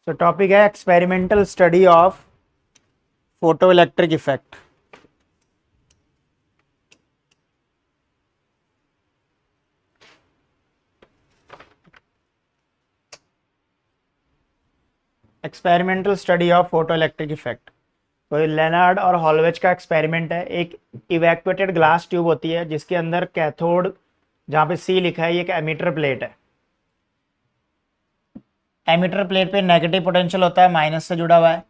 तो टॉपिक है experimental study of photoelectric effect. Experimental study of photoelectric effect तो Lennard और hallways का एक्सपेरिमेंट है। एक इवैक्यूएटेड ग्लास ट्यूब होती है जिसके अंदर कैथोड, जहाँ पे सी लिखा है, ये एक एमिटर प्लेट है। एमिटर प्लेट पे नेगेटिव पोटेंशियल होता है, माइनस से जुड़ा हुआ है,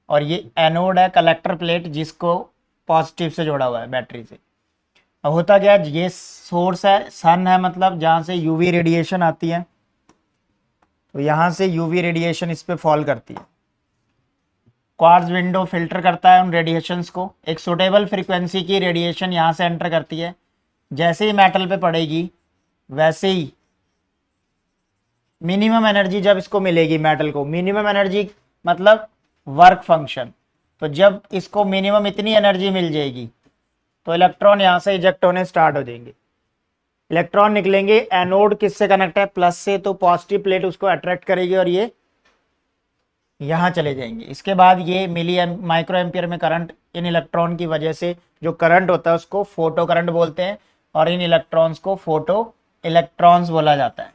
और ये एनोड है, कलेक्टर प्लेट, जिसको पॉजिटिव से जोड़ा हुआ है बैटरी से। अब होता क्या है, ये सोर्स है, सन है, मतलब जहाँ से यूवी रेडिएशन आती है, तो यहाँ से यूवी रेडिएशन इस पे फॉल करती है। क्वार्ट्ज विंडो फिल्टर करता है उन रेडिएशंस को, एक सुटेबल फ्रीक्वेंसी की रेडिएशन यहाँ से एंटर करती है। जैसे ही मेटल पे पड़ेगी वैसे ही मिनिमम एनर्जी जब इसको मिलेगी, मेटल को मिनिमम एनर्जी मतलब वर्क फंक्शन, तो जब इसको मिनिमम इतनी एनर्जी मिल जाएगी तो इलेक्ट्रॉन यहाँ से इजेक्ट होने स्टार्ट हो जाएंगे। इलेक्ट्रॉन निकलेंगे, एनोड किससे कनेक्ट है, प्लस से, तो पॉजिटिव प्लेट उसको अट्रैक्ट करेगी और ये यहाँ चले जाएंगे। इसके बाद ये माइक्रो एम्पियर में करंट, इन इलेक्ट्रॉन की वजह से जो करंट होता है उसको फोटो करंट बोलते हैं, और इन इलेक्ट्रॉन्स को फोटो इलेक्ट्रॉन्स बोला जाता है,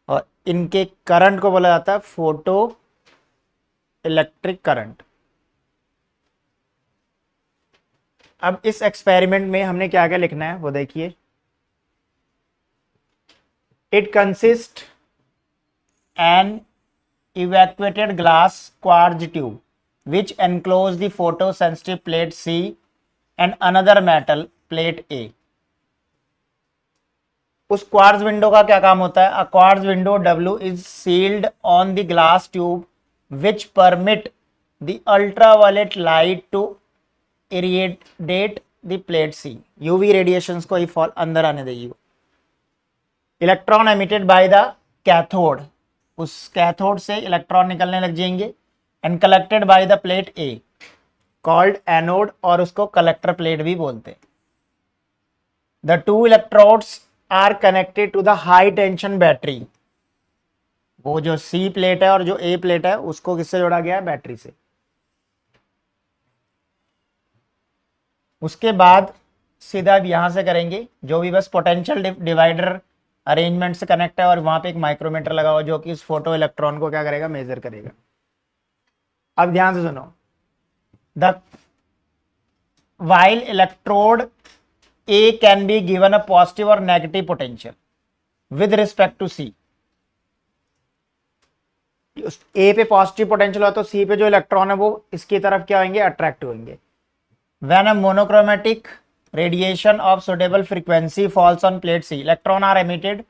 और इनके करंट को बोला जाता है फोटो इलेक्ट्रिक करंट। अब इस एक्सपेरिमेंट में हमने क्या क्या लिखना है वो देखिए। It consist an evacuated glass quartz tube which enclose the photosensitive plate C and another metal plate A। उस क्वार्ट्ज विंडो का क्या काम होता है? A quartz window W is sealed on the glass tube which permit the ultraviolet light to irradiate the plate C। UV radiations को ही fall अंदर आने देगी। Electron emitted by the cathode, उस कैथोड से इलेक्ट्रॉन निकलने लग जाएंगे, and collected by the plate a called anode, और उसको कलेक्टर प्लेट भी बोलते हैं। The two electrodes are connected to the high tension battery. वो जो सी प्लेट है और जो ए प्लेट है उसको किससे जोड़ा गया है? बैटरी से। उसके बाद सीधा यहां से करेंगे, जो भी बस पोटेंशियल डिवाइडर अरेंजमेंट से कनेक्ट है, और वहां पे एक माइक्रोमीटर लगा हुआ जो कि इस फोटो इलेक्ट्रॉन को क्या करेगा? मेजर करेगा। अब ध्यान से सुनो, the while electrode A can be given a positive और negative potential with respect to C. A पे पॉजिटिव पोटेंशियल हो तो सी पे जो इलेक्ट्रॉन है वो इसकी तरफ क्या होंगे? अट्रैक्ट होंगे। When a monochromatic radiation of suitable frequency falls on plate C, electron are emitted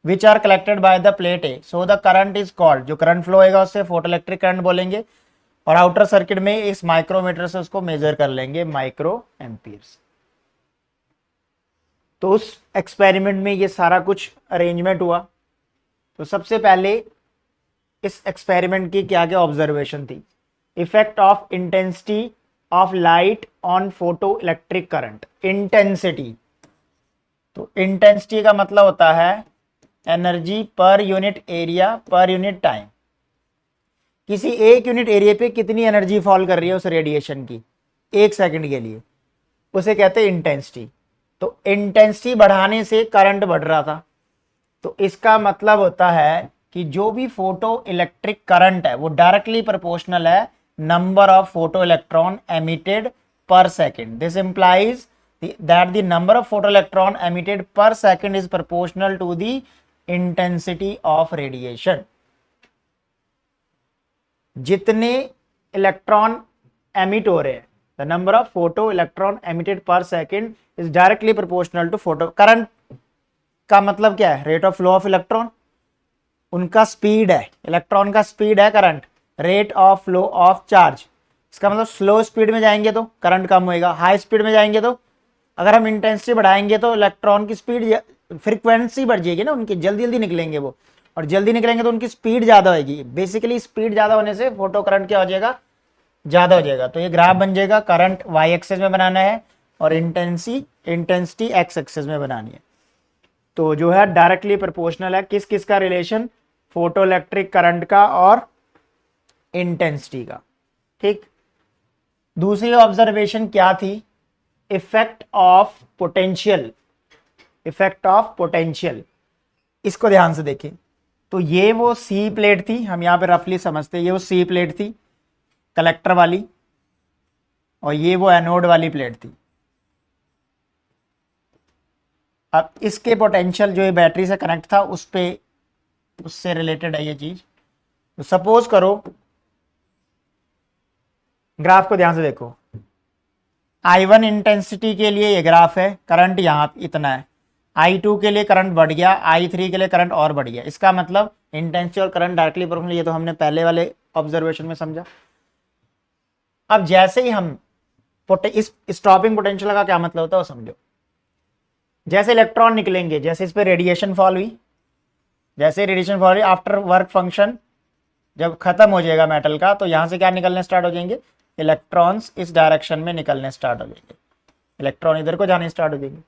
which are collected by the plate A, so the current is called, जो करंट फ्लो होगा उससे फोटोइलेक्ट्रिक करंट बोलेंगे, और outer circuit में इस micrometer से उसको major कर लेंगे माइक्रो एम्पियर्स। तो उस एक्सपेरिमेंट में ये सारा कुछ अरेंजमेंट हुआ। तो सबसे पहले इस एक्सपेरिमेंट की क्या क्या ऑब्जर्वेशन थी? Effect of intensity of light on photo electric current. Intensity, तो इंटेंसिटी का मतलब होता है energy per unit area per unit time. किसी एक यूनिट एरिया पे कितनी एनर्जी फॉल कर रही है उस रेडिएशन की एक सेकंड के लिए, उसे कहते हैं इंटेंसिटी। तो इंटेंसिटी बढ़ाने से करंट बढ़ रहा था, तो इसका मतलब होता है कि जो भी फोटो इलेक्ट्रिक करंट है वो डायरेक्टली प्रोपोर्शनल है number of photoelectron emitted per second. This implies that the number of photoelectron emitted per second is proportional to the intensity of radiation. जितने इलेक्ट्रॉन एमिट हो रहे हैं, the number of photoelectron emitted per second is directly proportional to photo current। का मतलब क्या है? Rate of flow of electron, उनका speed है, इलेक्ट्रॉन का स्पीड है current, rate of flow of charge. इसका मतलब स्लो स्पीड में जाएंगे तो करंट कम होएगा, हाई स्पीड में जाएंगे तो, अगर हम इंटेंसिटी बढ़ाएंगे तो इलेक्ट्रॉन की स्पीड, फ्रीक्वेंसी बढ़ जाएगी ना, उनकी जल्दी जल्दी निकलेंगे वो, और जल्दी निकलेंगे तो उनकी स्पीड ज़्यादा होगी। बेसिकली स्पीड ज़्यादा होने से फोटो करंट क्या हो जाएगा? ज़्यादा हो जाएगा। तो ये ग्राफ बन जाएगा, करंट वाई एक्सेस में बनाना है और इंटेंसिटी एक्स एक्सेस में बनानी है। तो जो है डायरेक्टली प्रोपोर्शनल है। किस किस का रिलेशन? फोटो इलेक्ट्रिक करंट का और इंटेंसिटी का। ठीक, दूसरी ऑब्जर्वेशन क्या थी? Effect of potential, effect of potential. इसको ध्यान से देखें तो ये वो सी प्लेट थी, हम यहां पे रफली समझते हैं, ये वो सी प्लेट थी कलेक्टर वाली, और ये वो एनोड वाली प्लेट थी। अब इसके पोटेंशियल जो ये बैटरी से कनेक्ट था उस पे, उससे रिलेटेड है ये चीज। तो सपोज करो, ग्राफ को ध्यान से देखो, I1 इंटेंसिटी के लिए ये ग्राफ है, करंट यहां इतना है, I2 के लिए करंट बढ़ गया, I3 के लिए करंट और बढ़ गया। इसका मतलब इंटेंसिटी और करंट डायरेक्टली प्रोपोर्शनल, ये तो हमने पहले वाले ऑब्जर्वेशन में समझा। अब जैसे ही हम इस स्टॉपिंग पोटेंशियल का क्या मतलब होता है वो समझो। जैसे इलेक्ट्रॉन निकलेंगे, जैसे इस पे रेडिएशन फॉल हुई, जैसे रेडिएशन फॉल हुई, आफ्टर वर्क फंक्शन जब खत्म हो जाएगा मेटल का, तो यहां से क्या निकलने स्टार्ट हो जाएंगे? इलेक्ट्रॉन्स इस डायरेक्शन में निकलने स्टार्ट हो जाएंगे, इलेक्ट्रॉन इधर को जाने स्टार्ट हो जाएंगे।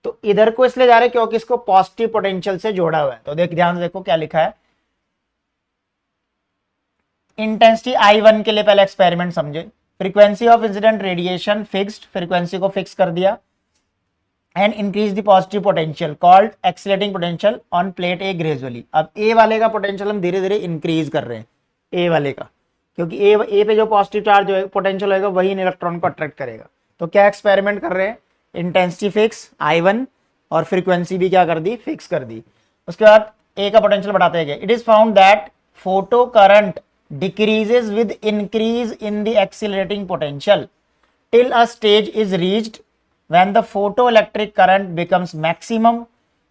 तो इधर को इसलिए जा रहे हैं क्योंकि इसको पॉजिटिव पोटेंशियल से जोड़ा हुआ है। तो देख, ध्यान से देखो क्या लिखा है। इंटेंसिटी I1 के लिए पहले एक्सपेरिमेंट समझे। Frequency of incident radiation fixed, frequency को फिक्स कर दिया, and increase the positive potential called accelerating potential on plate A gradually. अब ए वाले का पोटेंशियल हम धीरे धीरे इंक्रीज कर रहे हैं, ए वाले का, क्योंकि ए पे जो पॉजिटिव चार्ज होगा, पोटेंशियल होगा, वही इन इलेक्ट्रॉन को अट्रैक्ट करेगा। तो क्या एक्सपेरिमेंट कर रहे हैं? इंटेंसिटी फिक्स I1 और फ्रीक्वेंसी भी क्या कर दी? फिक्स कर दी। उसके बाद ए का पोटेंशियल बढ़ाते गए। It is found that photo current decreases with increase in the accelerating potential till a stage is reached when the photoelectric current becomes maximum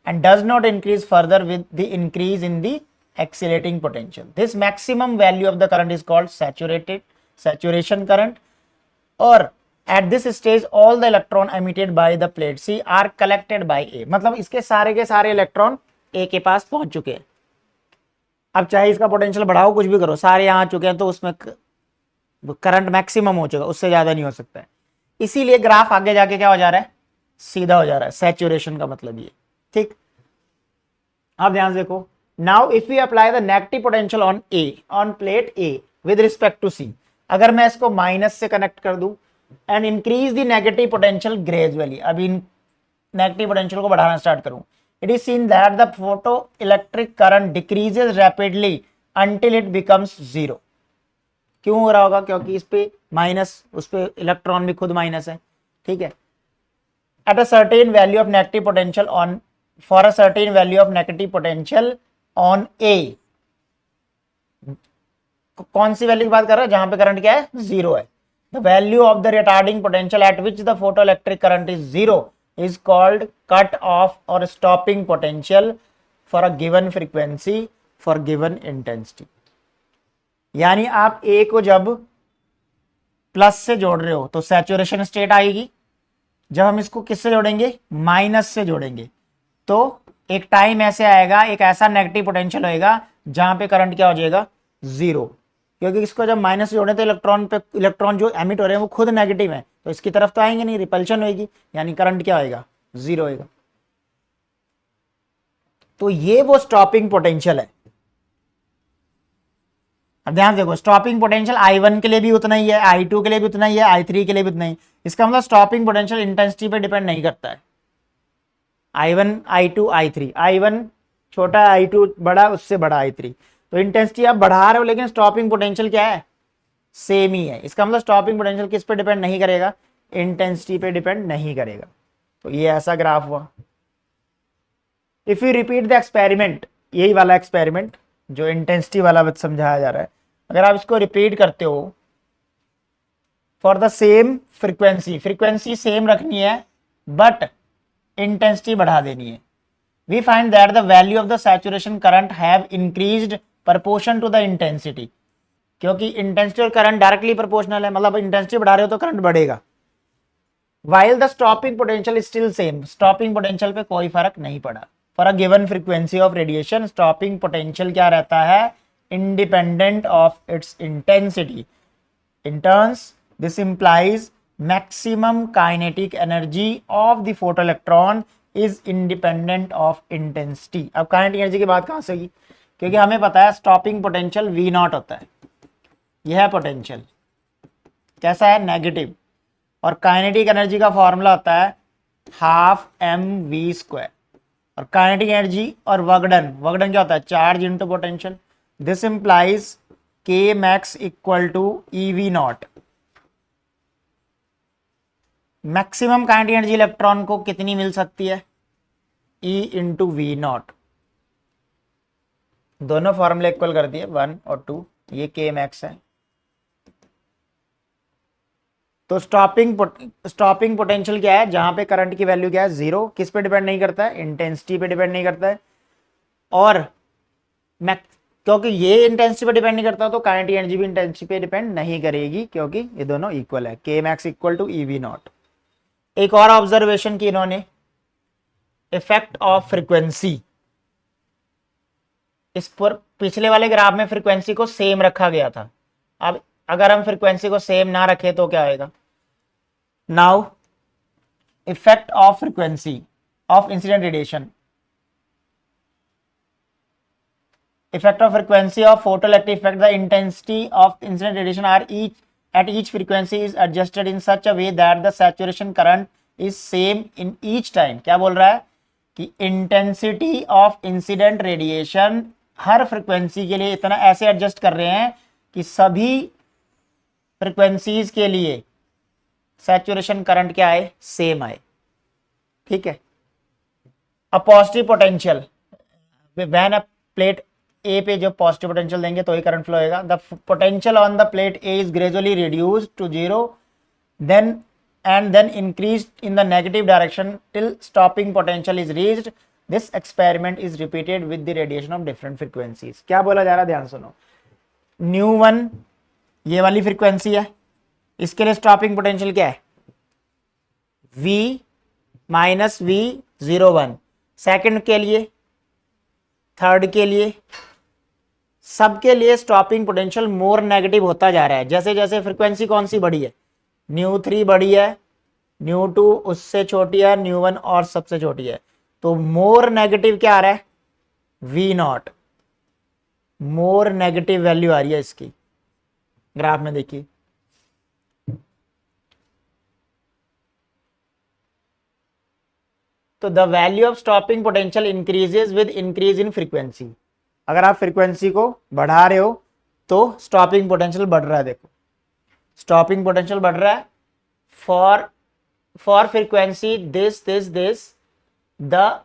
and does not increase further with the increase in the accelerating potential. This maximum value of the current is called saturation current, or at this stage all the electron emitted by the plate C are collected by A. मतलब इसके सारे के सारे electron A के पास पहुंच चुके हैं। अब चाहे इसका पोटेंशियल बढ़ाओ, कुछ भी करो, सारे यहाँ आ चुके हैं, तो उसमें करंट मैक्सिमम हो चुका, उससे ज्यादा नहीं हो सकता है। इसीलिए ग्राफ आगे जाके क्या हो जा रहा है? सीधा हो जा रहा है। सैचुरेशन का मतलब ये। ठीक, अब ध्यान से देखो। Now if we apply the negative potential on A, on plate A with respect to C, अगर मैं इसको माइनस से कनेक्ट कर दूं and increase the negative potential gradually, अभी नेगेटिव पोटेंशियल को बढ़ाना स्टार्ट करूं, it is seen that the photoelectric current decreases rapidly until it becomes zero. क्यों हो रहा होगा? क्योंकि इस पे माइनस, उस पे इलेक्ट्रॉन भी खुद माइनस है। ठीक है, at a certain value of negative potential on, for a certain value of negative potential on A, कौन सी वैल्यू की बात कर रहा है? जहां पे करंट क्या है? जीरो है। The value of the retarding potential at which the photoelectric current is zero is called cut off or stopping potential for a given frequency for given intensity. यानी आप A को जब प्लस से जोड़ रहे हो तो सैचुरेशन स्टेट आएगी, जब हम इसको किससे जोड़ेंगे? माइनस से जोड़ेंगे, तो एक टाइम ऐसे आएगा, एक ऐसा नेगेटिव पोटेंशियल होएगा जहां पे करंट क्या हो जाएगा? जीरो। क्योंकि इसको जब माइनस से जोड़े तो इलेक्ट्रॉन जो एमिट हो रहे हैं वो खुद नेगेटिव है, तो इसकी तरफ तो आएंगे नहीं, रिपल्शन होगी, यानी करंट क्या होएगा? जीरो होएगा। तो ये वो स्टॉपिंग पोटेंशियल है। अब ध्यान देखो, स्टॉपिंग पोटेंशियल I1 के लिए भी उतना ही है, I2 के लिए भी उतना ही है, I3 के लिए भी उतना ही। इसका मतलब स्टॉपिंग पोटेंशियल इंटेंसिटी पे डिपेंड नहीं करता है। I1, I2, I3, I1 छोटा, I2 बड़ा, उससे बड़ा I3, तो इंटेंसिटी आप बढ़ा रहे हो लेकिन स्टॉपिंग पोटेंशियल क्या है? सेम ही है। इसका मतलब स्टॉपिंग पोटेंशियल किस पे डिपेंड नहीं करेगा? इंटेंसिटी पे डिपेंड नहीं करेगा। तो ये ऐसा ग्राफ हुआ। If you repeat the experiment, यही वाला एक्सपेरिमेंट जो इंटेंसिटी वाला समझाया जा रहा है, अगर आप इसको रिपीट करते हो for the same frequency, frequency same रखनी है बट इंटेंसिटी बढ़ा देनी है, we find that the value of the saturation current have increased proportion to the intensity. क्योंकि इंटेंसिटी और करंट डायरेक्टली प्रोपोर्शनल है, मतलब इंटेंसिटी बढ़ा रहे हो तो करंट बढ़ेगा। while the stopping potential is still same, stopping potential पे कोई फर्क नहीं पड़ा। for a given frequency of radiation, stopping potential क्या रहता है? independent of its intensity. In turns, this implies maximum kinetic energy of the photoelectron is independent of intensity. अब kinetic energy की बात कहां से होगी? क्योंकि हमें पता है स्टॉपिंग पोटेंशियल V0 होता है। यह है पोटेंशियल, कैसा है, नेगेटिव। और काइनेटिक एनर्जी का फॉर्मूला होता है हाफ mv²। और काइनेटिक एनर्जी और वर्कडन क्या होता है, charge into potential. This implies K max equal to EV0। Maximum kinetic energy electron को कितनी मिल सकती है, E इंटू V0। दोनों फॉर्मूले इक्वल कर दिए 1 और 2, ये के मैक्स है। तो स्टॉपिंग पोटेंशियल क्या है, जहां पे करंट की वैल्यू क्या है, 0। किस पे डिपेंड नहीं करता है, इंटेंसिटी पे डिपेंड नहीं करता है। और क्योंकि ये इंटेंसिटी पे डिपेंड नहीं करता तो काइनेटिक एनर्जी भी इंटेंसिटी पे डिपेंड नहीं करेगी, क्योंकि ये दोनों इक्वल है, के मैक्स इक्वल टू EV0। एक और ऑब्जर्वेशन की इन्होंने, इफेक्ट ऑफ फ्रीक्वेंसी। इस पर पिछले वाले ग्राफ में फ्रीक्वेंसी को सेम रखा गया था, अब अगर हम फ्रीक्वेंसी को सेम ना रखें तो क्या आएगा। Now effect of frequency of incident radiation, effect of frequency of photoelectric effect, the intensity of incident radiation are at each frequency is adjusted in such a way that the saturation current is same in each time। क्या बोल रहा है कि intensity of incident radiation her frequency के लिए इतना ऐसे adjust कर रहे हैं कि सभी फ्रीक्वेंसीज के लिए सैचुरेशन करंट क्या आए, सेम आए। ठीक है। A positive potential, when a plate A पे जो पॉजिटिव पोटेंशियल देंगे तो ही करंट फ्लो होगा। The potential on the plate A is gradually reduced to 0 then increased in the negative direction till stopping potential is reached। this experiment is repeated with the radiation of different frequencies। क्या बोला जा रहा है, ध्यान सुनो। ν1 ये वाली frequency है, इसके लिए स्टॉपिंग पोटेंशियल क्या है, V माइनस V01। सेकंड के लिए, थर्ड के लिए, सबके लिए स्टॉपिंग पोटेंशियल मोर नेगेटिव होता जा रहा है। जैसे जैसे फ्रीक्वेंसी कौन सी बढ़ी है, ν3 बढ़ी है, ν2 उससे छोटी है, ν1 और सबसे छोटी है, तो मोर नेगेटिव क्या आ रहा है, V0। मोर नेगेटिव वैल्यू आ रही है इसकी, ग्राफ में देखिए। तो the value of stopping potential increases with increase in frequency. अगर आप फ्रीक्वेंसी को बढ़ा रहे हो तो स्टॉपिंग पोटेंशियल बढ़ रहा है। देखो स्टॉपिंग पोटेंशियल बढ़ रहा है for frequency this the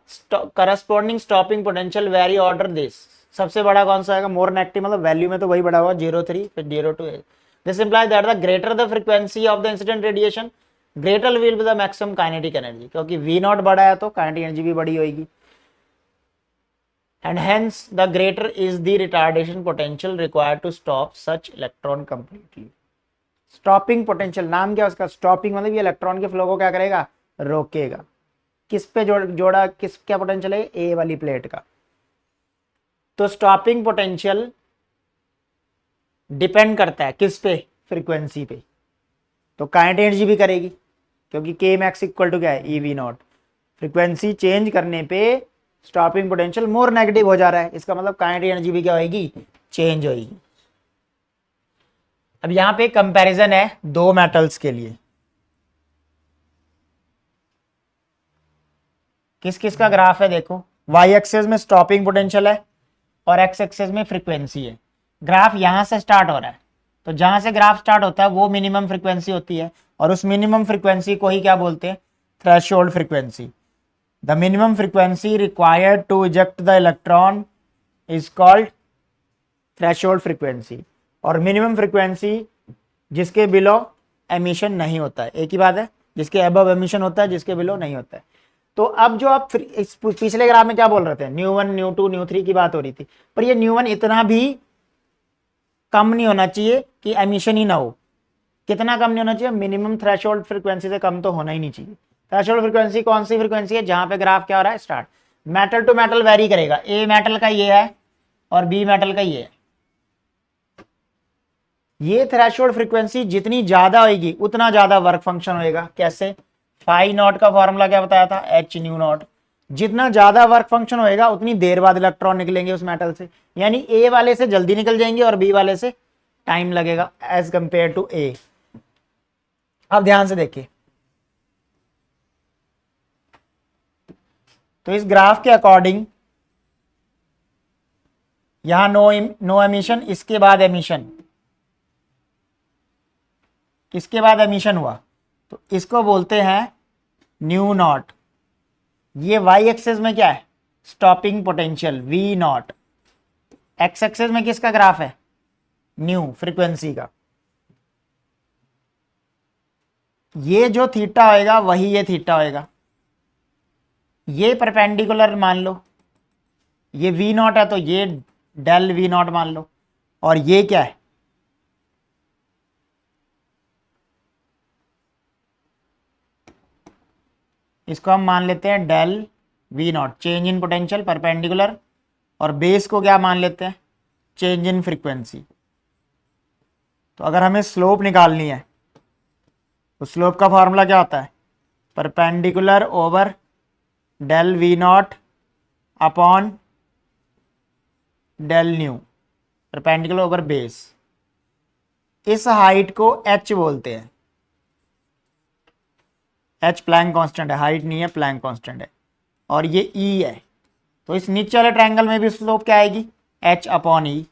corresponding stopping potential very order this. सबसे बड़ा कौन सा आएगा, मोर नेगेटिव, मतलब वैल्यू में तो वही बढ़ा हुआ 0.3 फिर 0.2। This implies that the greater the frequency of the incident radiation greater will be the maximum kinetic energy, क्योंकि V0 बढ़ा है तो काइनेटिक एनर्जी भी बड़ी होगी। and hence the greater is the retardation potential required to stop such electron completely। Stopping potential नाम क्या उसका, स्टॉपिंग मतलब ये इलेक्ट्रॉन के फ्लो को क्या करेगा, रोकेगा। किस पे जोड़ा किस क्या पोटेंशियल है, ए वाली प्लेट का। तो स्टॉपिंग पोटेंशियल डिपेंड करता है किस पे, फ्रीक्वेंसी पे। तो काइनेटिक एनर्जी भी करेगी, क्योंकि के मैक्स इक्वल टू क्या है, EV0। फ्रीक्वेंसी चेंज करने पे स्टॉपिंग पोटेंशियल मोर नेगेटिव हो जा रहा है, इसका मतलब काइनेटिक एनर्जी भी क्या होगी, चेंज होगी। अब यहां पे कंपैरिजन है दो मेटल्स के लिए। किस किस का ग्राफ है देखो, वाई एक्सेस में स्टॉपिंग पोटेंशियल है और एक्स एक्सेस में फ्रीक्वेंसी है। ग्राफ यहां से स्टार्ट हो रहा है, तो जहां से ग्राफ स्टार्ट होता है वो मिनिमम फ्रीक्वेंसी होती है, और उस मिनिमम फ्रीक्वेंसी को ही क्या बोलते हैं, threshold frequency. The minimum frequency required to eject the electron is called threshold frequency। और minimum frequency जिसके बिलो एमिशन नहीं होता है, एक ही बात है, जिसके अबव एमिशन होता है, जिसके बिलो नहीं होता है। तो अब जो आप इस पिछले ग्राफ में क्या बोल रहे थे, ν1 ν2 ν3 की बात हो रही थी, पर ये ν1 इतना भी कम नहीं होना चाहिए कि एमिशन ही ना हो। कितना कम नहीं होना चाहिए, मिनिमम थ्रेशोल्ड फ्रीक्वेंसी से कम तो होना ही नहीं चाहिए। थ्रेशोल्ड फ्रीक्वेंसी कौन सी फ्रीक्वेंसी है, जहां पे ग्राफ क्या हो रहा है, start. Metal to metal vary करेगा, ए मेटल का ये है और बी मेटल का ये है। ये थ्रेशोल्ड फ्रीक्वेंसी जितनी ज्यादा होगी उतना ज्यादा वर्क फंक्शन होएगा। कैसे, फाई नॉट का फॉर्मूला क्या बताया था, h/ν0। जितना ज्यादा वर्क फंक्शन होएगा उतनी देर बाद इलेक्ट्रॉन निकलेंगे उस मेटल से, यानी ए वाले से जल्दी निकल जाएंगे और बी वाले से टाइम लगेगा एज कंपेयर टू ए। अब ध्यान से देखिए, तो इस ग्राफ के अकॉर्डिंग यहां नो एमिशन, इसके बाद एमिशन, इसके बाद एमिशन हुआ, तो इसको बोलते हैं न्यू नॉट। ये वाई एक्सेस में क्या है, stopping potential V naught. X axis में किसका ग्राफ है, न्यू फ्रीक्वेंसी का। ये जो थीटा होएगा वही ये थीटा होएगा। ये परपेंडिकुलर मान लो, ये वी नॉट है तो ये डेल वी नॉट मान लो, और ये क्या है, इसको हम मान लेते हैं del V naught, change in potential perpendicular, और बेस को क्या मान लेते हैं, चेंज इन फ्रीक्वेंसी। तो अगर हमें स्लोप निकालनी है तो स्लोप का फॉर्मूला क्या होता है, perpendicular over del V naught upon del nu, perpendicular over base. इस हाइट को एच बोलते हैं, एच प्लैंक कांस्टेंट है, हाइट नहीं है, प्लैंक कांस्टेंट है, और ये ई है। तो इस नीचे वाले ट्रायंगल में भी स्लोप क्या आएगी, एच अपॉन ई।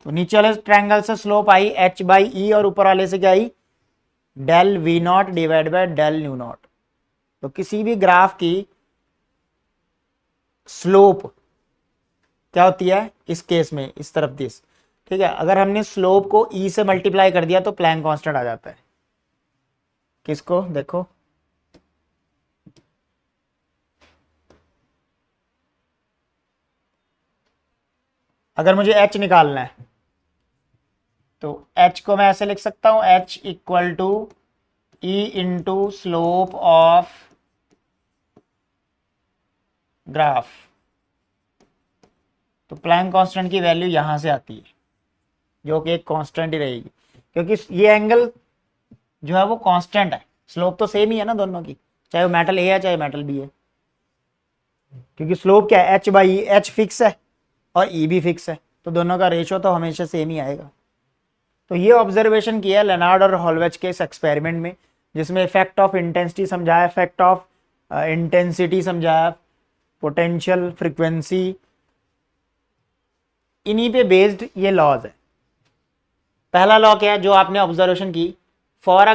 तो नीचे वाले ट्रायंगल से slope I H by E, और ऊपर वाले से क्या I, del V not divide by del nu not. तो किसी भी ग्राफ की स्लोप क्या होती है इस केस में, इस तरफ दिस, ठीक है। अगर हमने स्लोप को ई से मल्टीप्लाई कर दिया तो प्लैंक कांस्टेंट आ जाता है। किसको देखो, अगर मुझे एच निकालना है तो एच को मैं ऐसे लिख सकता हूं, H equal to E into slope of graph. तो प्लैंक कांस्टेंट की वैल्यू यहां से आती है, जो कि एक कांस्टेंट ही रहेगी, क्योंकि ये एंगल जो है वो कांस्टेंट है, स्लोप तो सेम ही है ना दोनों की, चाहे वो मेटल ए है चाहे मेटल बी है, क्योंकि स्लोप क्या है, H by E, H fix है और ई भी फिक्स है, तो दोनों का रेशियो तो हमेशा सेम ही आएगा। तो ये ऑब्जर्वेशन किया लेनार्ड और हॉलवेच के इस एक्सपेरिमेंट में, जिसमें इफेक्ट ऑफ इंटेंसिटी समझाया, इफेक्ट ऑफ इंटेंसिटी समझाया, पोटेंशियल, फ्रीक्वेंसी, इन्हीं पे बेस्ड ये लॉज है। पहला लॉ क्या है जो आपने ऑब्जर्वेशन की, for a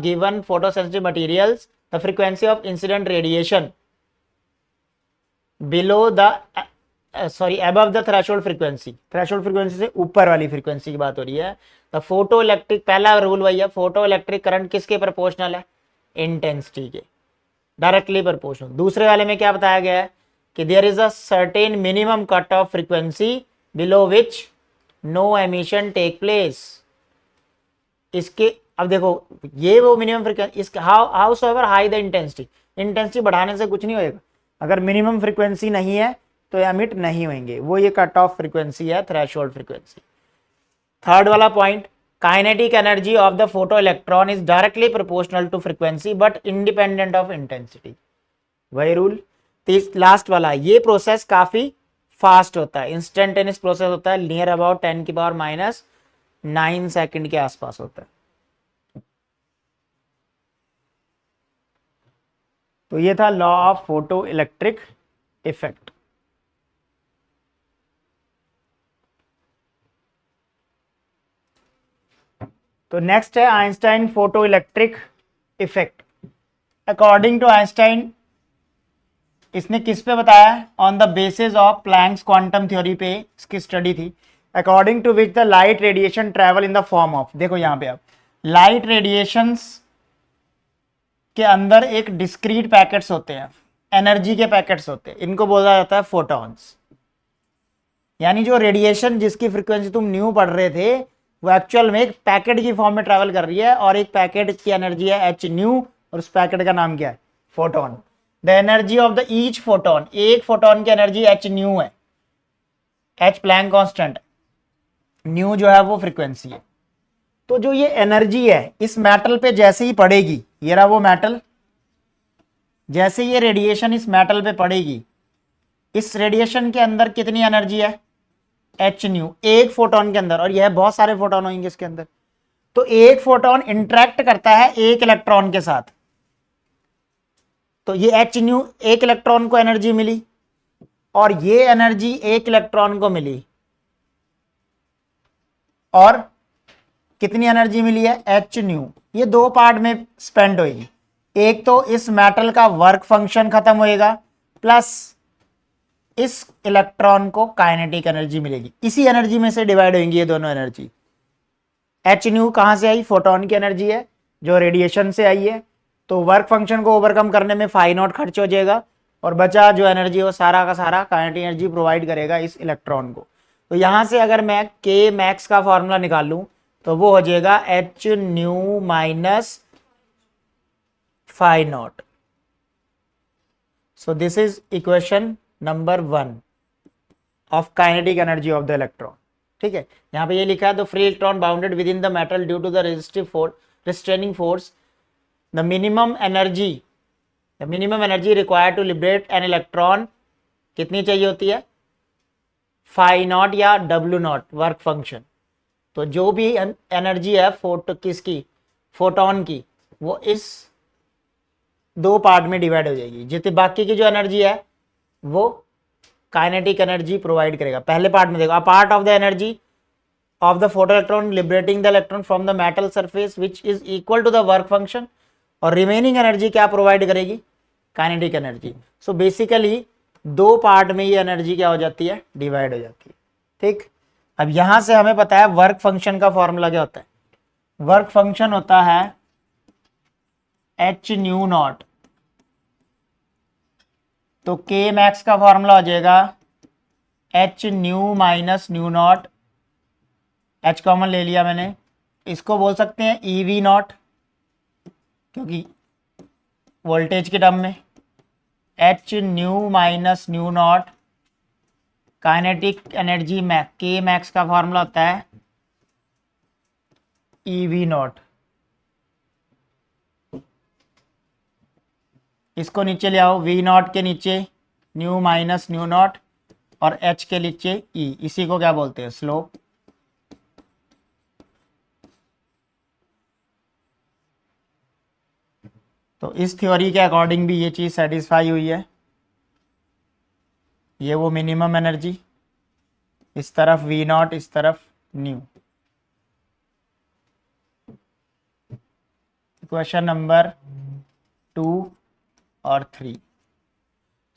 given photosensitive materials the frequency of incident radiation below the above the threshold frequency, threshold frequency से ऊपर वाली फ्रीक्वेंसी की बात हो रही है। द फोटो इलेक्ट्रिक, पहला रूल वही है, फोटो इलेक्ट्रिक करंट किसके प्रोपोर्शनल है, इंटेंसिटी के, डायरेक्टली प्रोपोर्शनल। दूसरे वाले में क्या बताया गया है कि there is a certain minimum cut off frequency below which no emission take place. इसके अब देखो, ये वो मिनिमम फ्रीक्वेंसी, इसका how so ever high the intensity, intensity बढ़ाने से कुछ नहीं होएगा, अगर मिनिमम फ्रीक्वेंसी नहीं है तो एमिट नहीं होंगे, वो ये कट ऑफ फ्रीक्वेंसी है, थ्रेशोल्ड फ्रीक्वेंसी। थर्ड वाला point, kinetic energy of the photoelectron is directly proportional to frequency but independent of intensity, वही रूल। लास्ट वाला, ये प्रोसेस काफी फास्ट होता है, इंस्टेंटेनियस प्रोसेस होता है, नियर अबाउट 10⁻⁹ सेकंड के आसपास होता है। तो ये था law of photoelectric effect. तो नेक्स्ट है Einstein photoelectric effect. According to Einstein, इसने किस पे बताया, on the basis of Planck's quantum theory पे इसकी स्टडी थी, according to which the light radiation travel in the form of, देखो यहां पे आप, लाइट रेडिएशंस के अंदर एक डिस्क्रीट पैकेट्स होते हैं, एनर्जी के पैकेट्स होते हैं, इनको बोला जाता है फोटॉन्स। यानी जो रेडिएशन जिसकी फ्रीक्वेंसी तुम न्यू पढ़ रहे थे वो एक्चुअल में एक पैकेट की फॉर्म में ट्रैवल कर रही है, और एक पैकेट की एनर्जी है एच न्यू, और उस पैकेट का नाम क्या है, photon. The energy of the each photon, एक फोटोन की एनर्जी एच न्यू है, एच प्लैंक कांस्टेंट, न्यू जो है वो फ्रीक्वेंसी है। तो जो ये एनर्जी है इस मेटल पे जैसे ही पड़ेगी, ये रहा वो मेटल, जैसे ये रेडिएशन इस मेटल पे पड़ेगी, इस रेडिएशन के अंदर कितनी एनर्जी है, एच न्यू एक फोटोन के अंदर, और यह बहुत सारे फोटोन होंगे इसके अंदर। तो एक फोटोन इंटरेक्ट करता है एक इलेक्ट्रॉन के साथ, तो ये एच न्यू एक इलेक्ट्रॉन को एनर्जी मिली और ये एनर्जी एक इलेक्ट्रॉन को मिली, और कितनी एनर्जी मिली है एच न्यू। ये दो पार्ट में स्पेंड होगी, एक तो इस मेटल का वर्क फंक्शन खत्म होएगा, प्लस इस इलेक्ट्रॉन को काइनेटिक एनर्जी मिलेगी। इसी एनर्जी में से डिवाइड होंगी ये दोनों एनर्जी। एच न्यू कहां से आई, फोटोन की एनर्जी है जो रेडिएशन से आई है, तो वर्क फंक्शन को ओवरकम करने में फाई नॉट खर्च हो जाएगा, और बचा जो एनर्जी वो सारा का सारा काइनेटिक एनर्जी प्रोवाइड करेगा इस इलेक्ट्रॉन को। तो यहां से अगर मैं के मैक्स का फॉर्मूला निकाल लूं तो वो हो जाएगा H nu minus phi naught. So this is equation number 1 of kinetic energy of the electron. ठीक है, यहां पे ये लिखा है the free electron bounded within the metal due to the resistive force restraining force, the minimum energy required to liberate an electron कितनी चाहिए होती है, फाई नॉट या डब्ल्यू नॉट वर्क फंक्शन। तो जो भी एनर्जी है किसकी, फोटोन की, वो इस दो पार्ट में डिवाइड हो जाएगी। जितनी बाकी की जो एनर्जी है वो काइनेटिक एनर्जी प्रोवाइड करेगा। पहले पार्ट में देखो, a part of the energy of the photoelectron liberating the electron from the metal surface which is equal to the work function, और रिमेनिंग एनर्जी क्या प्रोवाइड करेगी, kinetic energy. So basically दो part में ये energy क्या हो जाती है, डिवाइड हो जाती है। ठीक, अब यहां से हमें पता है वर्क फंक्शन का फॉर्मूला क्या होता है। वर्क फंक्शन होता है एच न्यू नॉट, तो के मैक्स का फॉर्मूला हो जाएगा H nu minus new not, H common ले लिया मैंने, इसको बोल सकते हैं ई वी नॉट क्योंकि वोल्टेज के टर्म में, H nu minus new not kinetic energy के मैक्स का फॉर्मूला होता है ई वी नॉट। इसको नीचे ले आओ, वी नॉट के नीचे न्यू माइनस न्यू नॉट और एच के नीचे ई, इसी को क्या बोलते हैं, स्लोप। तो इस थ्योरी के अकॉर्डिंग भी ये चीज सेटिस्फाई हुई है। ये वो मिनिमम एनर्जी, इस तरफ वी नॉट, इस तरफ न्यू। क्वेश्चन नंबर 2 और 3।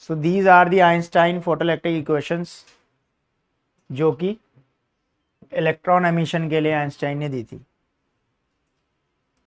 So these are the Einstein photoelectric equations जो कि इलेक्ट्रॉन एमिशन के लिए आइंस्टाइन ने दी थी।